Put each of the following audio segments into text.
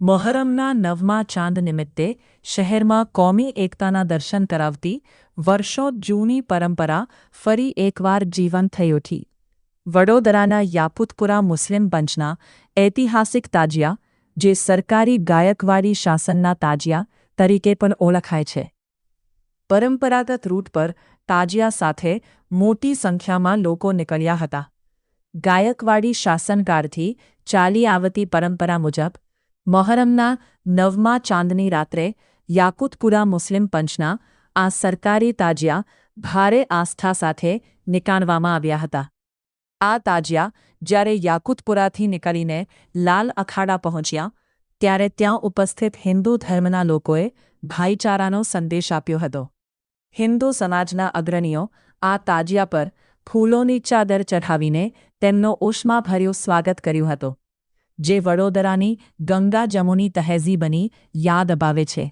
મોહરમના 9મા ચાંદ નિમિત્તે શહેરમાં કોમી એકતાના દર્શન કરાવતી વર્ષો જૂની પરંપરા ફરી એકવાર જીવંત થઈ ઉઠી। વડોદરાના યાકુતપુરા મુસ્લિમ પંચના ઐતિહાસિક તાજિયા, જે સરકારી ગાયકવાડી શાસનના તાજિયા તરીકે પણ ઓળખાય છે, પરંપરાગત રૂટ પર તાજિયા સાથે મોટી સંખ્યામાં લોકો નીકળ્યા હતા। ગાયકવાડી શાસનકાળથી ચાલી આવતી પરંપરા મુજબ મોહરમના 9મા ચાંદની રાત્રે યાકુતપુરા મુસ્લિમ પંચના આ સરકારી તાજિયા ભારે આસ્થા સાથે નીકાળવામાં આવ્યા હતા। આ તાજિયા જ્યારે યાકુતપુરાથી નીકળીને લાલ અખાડા પહોંચ્યા, ત્યારે ત્યાં ઉપસ્થિત હિન્દુ ધર્મના લોકોએ ભાઈચારાનો સંદેશ આપ્યો હતો। હિન્દુ સમાજના અગ્રણીઓ આ તાજિયા પર ફૂલોની ચાદર ચઢાવીને તેમનો ઉષ્માભર્યું સ્વાગત કર્યું હતું, જે વડોદરાની ગંગા જમુની તહેઝીબની યાદ અપાવે છે।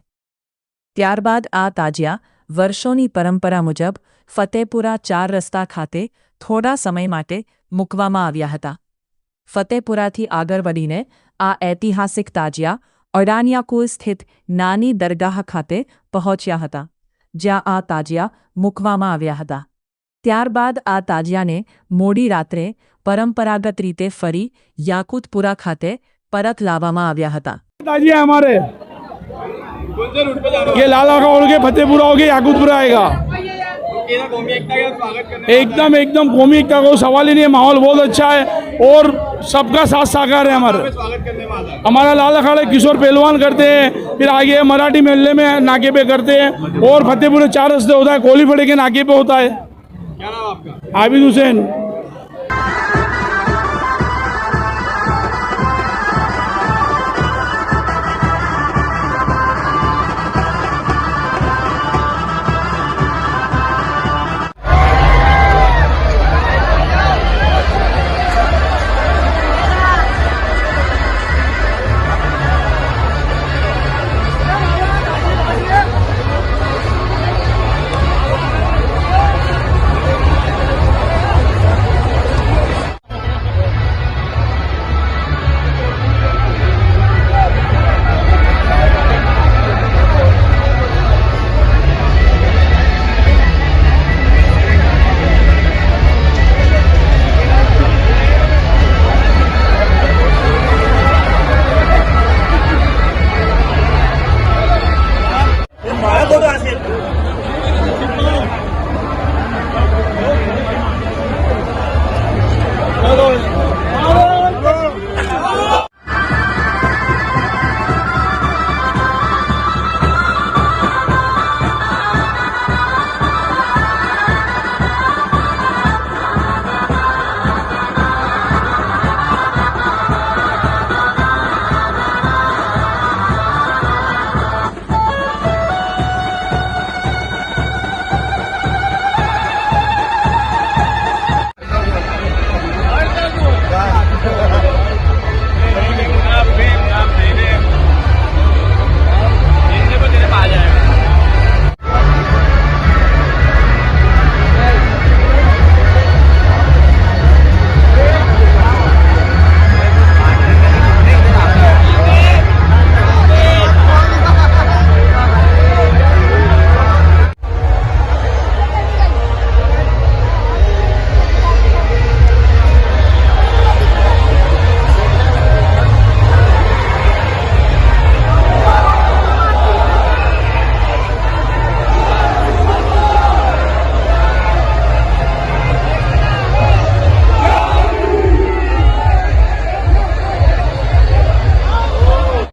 ત્યારબાદ આ તાજિયા વર્ષોની પરંપરા મુજબ ફતેપુરા 4 રસ્તા ખાતે થોડા સમય માટે મૂકવામાં આવ્યા હતા। ફતેપુરાથી આગળ વધીને આ ઐતિહાસિક તાજિયા અડાનિયાકુલ સ્થિત નાની દરગાહ ખાતે પહોંચ્યા હતા, જ્યાં આ તાજિયા મૂકવામાં આવ્યા હતા। ત્યારબાદ આ તાજિયાને મોડી રાત્રે પરંપરાગત રીતે ફરી યાકુતપુરા ખાતે પરત લાવવામાં આવ્યા હતા। ताजिया हमारे ये लाला का उड़ के फतेहपुरा हो के याकूतपुरा आएगा। एकदम एकदम कौमी एकता को सवाल ही नहीं है। माहौल बहुत अच्छा है और सबका साथ साकार है। हमारा लाल अखाड़ा किशोर पहलवान करते हैं, फिर आगे मराठी मेले में नाके पे करते हैं और फतेहपुर 4 रस्ते होता है, कोली फड़े के नाके पे होता है। क्या नाम आपका? आबिद हुसैन।